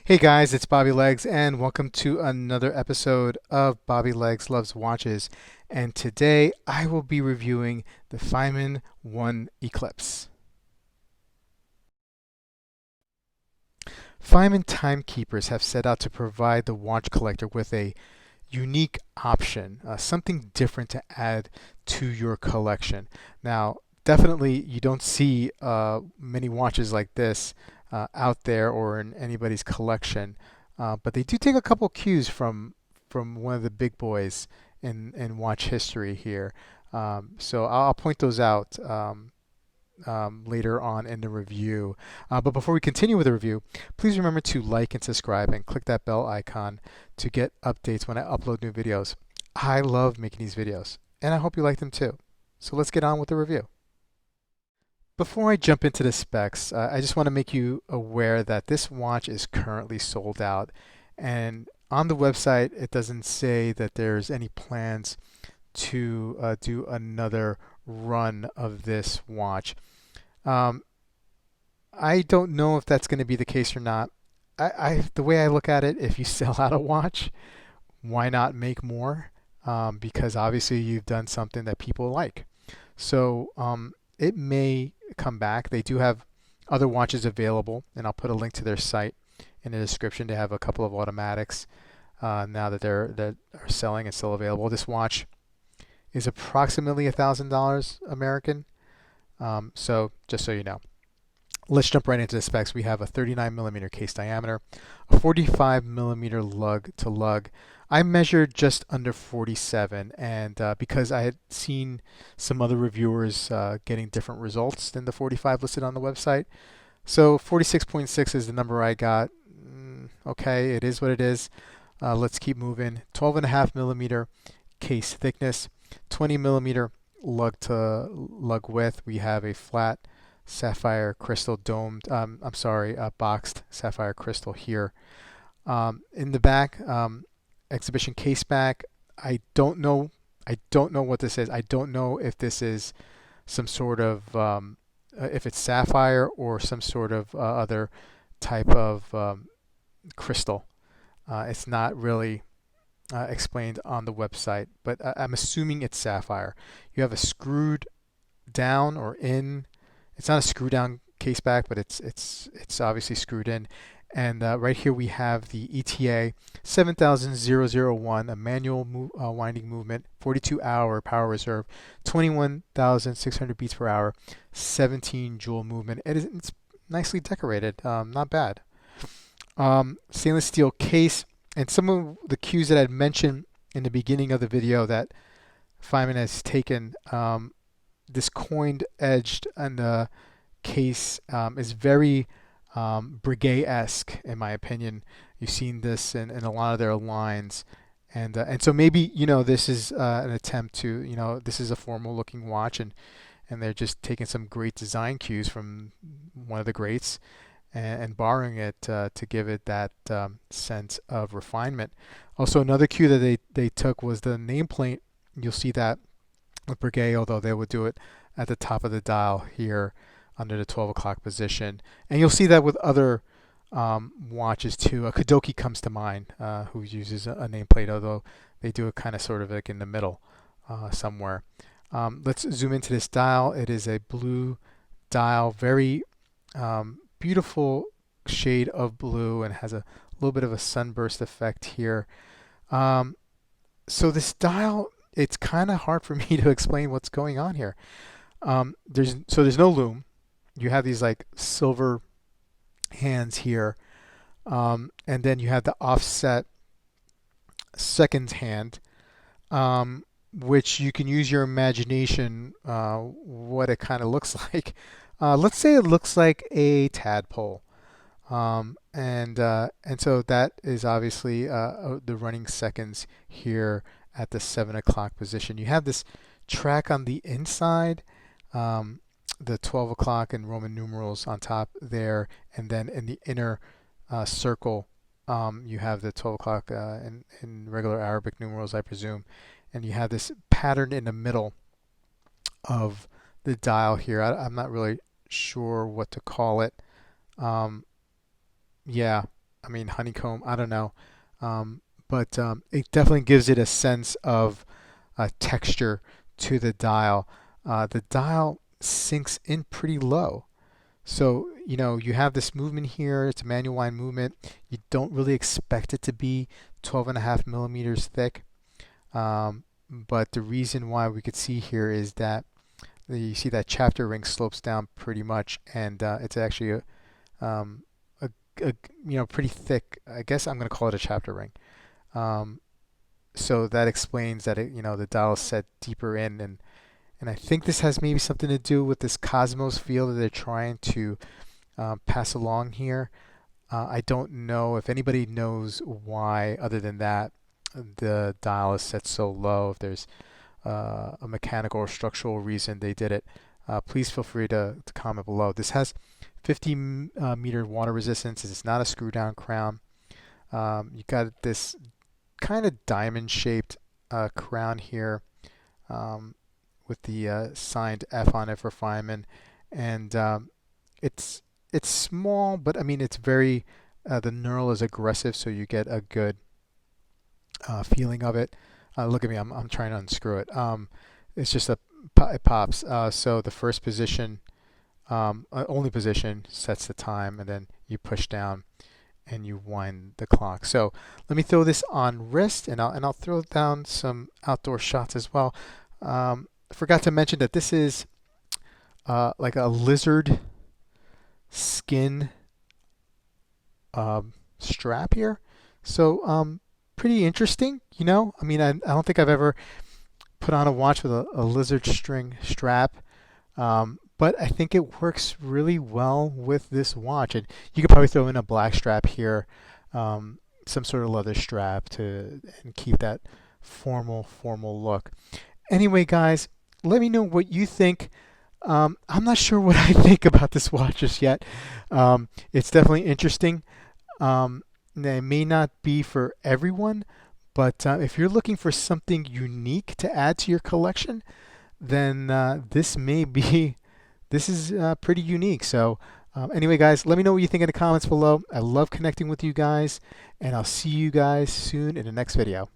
Hey guys, it's Bobby Legs, and welcome to another episode of Bobby Legs Loves Watches. And today I will be reviewing the Feynman One Eclipse. Feynman timekeepers have set out to provide the watch collector with a unique option, something different to add to your collection. Now, definitely you don't see many watches like this out there or in anybody's collection, but they do take a couple cues from one of the big boys in watch history here. So I'll point those out later on in the review. But before we continue with the review, please remember to like and subscribe and click that bell icon to get updates when I upload new videos. I love making these videos, and I hope you like them too. So let's get on with the review. Before I jump into the specs, I just want to make you aware that this watch is currently sold out. And on the website, it doesn't say that there's any plans to do another run of this watch. Um, I don't know if that's going to be the case or not. The way I look at it, if you sell out a watch, why not make more? Because obviously you've done something that people like. So it may come back. They do have other watches available, and I'll put a link to their site in the description. They have a couple of automatics now that are selling and still available. This watch is approximately $1,000 American. So just so you know. Let's jump right into the specs. We have a 39 millimeter case diameter, a 45 millimeter lug to lug. I measured just under 47, and because I had seen some other reviewers getting different results than the 45 listed on the website, so 46.6 is the number I got. Okay, it is what it is. Let's keep moving. 12.5 millimeter case thickness, 20 millimeter lug to lug width. We have a flat sapphire crystal domed, boxed sapphire crystal here. In the back, exhibition case back. I don't know. I don't know what this is. I don't know if this is some sort of, if it's sapphire or some sort of other type of crystal. It's not really explained on the website, but I'm assuming it's sapphire. You have a screwed down or in. It's not a screw down case back, but it's obviously screwed in. And right here we have the ETA 7001, a manual winding movement, 42-hour power reserve, 21,600 beats per hour, 17 joule movement. It's nicely decorated, not bad. Stainless steel case, and some of the cues that I had mentioned in the beginning of the video that Feynman has taken. This coined edged on the case is very Breguet-esque in my opinion. You've seen this in a lot of their lines, and so maybe this is an attempt to this is a formal looking watch, and they're just taking some great design cues from one of the greats and borrowing it to give it that sense of refinement. Also, another cue that they took was the nameplate. You'll see that with Breguet, although they would do it at the top of the dial here under the 12 o'clock position. And you'll see that with other watches too. Kadoki comes to mind, who uses a nameplate, although they do it kind of sort of like in the middle somewhere. Let's zoom into this dial. It is a blue dial, very beautiful shade of blue, and has a little bit of a sunburst effect here. So this dial, it's kind of hard for me to explain what's going on here. There's no loom. You have these like silver hands here, and then you have the offset seconds hand, which you can use your imagination what it kind of looks like. Let's say it looks like a tadpole. And so that is obviously the running seconds here at the 7 o'clock position. You have this track on the inside, the 12 o'clock in Roman numerals on top there, and then in the inner circle you have the 12 o'clock in regular Arabic numerals, I presume, and you have this pattern in the middle of the dial here. I'm not really sure what to call it. Yeah, I mean, honeycomb, I don't know. But it definitely gives it a sense of texture to the dial. The dial sinks in pretty low. So, you have this movement here. It's a manual wind movement. You don't really expect it to be 12.5 millimeters thick. But the reason why we could see here is that you see that chapter ring slopes down pretty much, and it's actually um, a, pretty thick. I guess I'm going to call it a chapter ring. Um, so that explains that the dial is set deeper in, and I think this has maybe something to do with this cosmos feel that they're trying to pass along here. I don't know if anybody knows why, other than that, the dial is set so low. If there's a mechanical or structural reason they did it, please feel free to comment below. This has 50 meter water resistance. It's not a screw down crown. You got this kind of diamond shaped crown here with the signed F on it for Feynman, and it's small, but I mean it's very the knurl is aggressive, so you get a good feeling of it. Look at me, I'm trying to unscrew it. It's just it pops. So the first position, only position, sets the time, and then you push down and you wind the clock. So let me throw this on wrist, and I'll throw down some outdoor shots as well. I forgot to mention that this is like a lizard skin strap here. So pretty interesting, I mean, I don't think I've ever put on a watch with a lizard string strap, but I think it works really well with this watch. And you could probably throw in a black strap here, some sort of leather strap and keep that formal look. Anyway, guys, let me know what you think. I'm not sure what I think about this watch just yet. It's definitely interesting. It may not be for everyone, but if you're looking for something unique to add to your collection, then this is pretty unique. So anyway, guys, let me know what you think in the comments below. I love connecting with you guys, and I'll see you guys soon in the next video.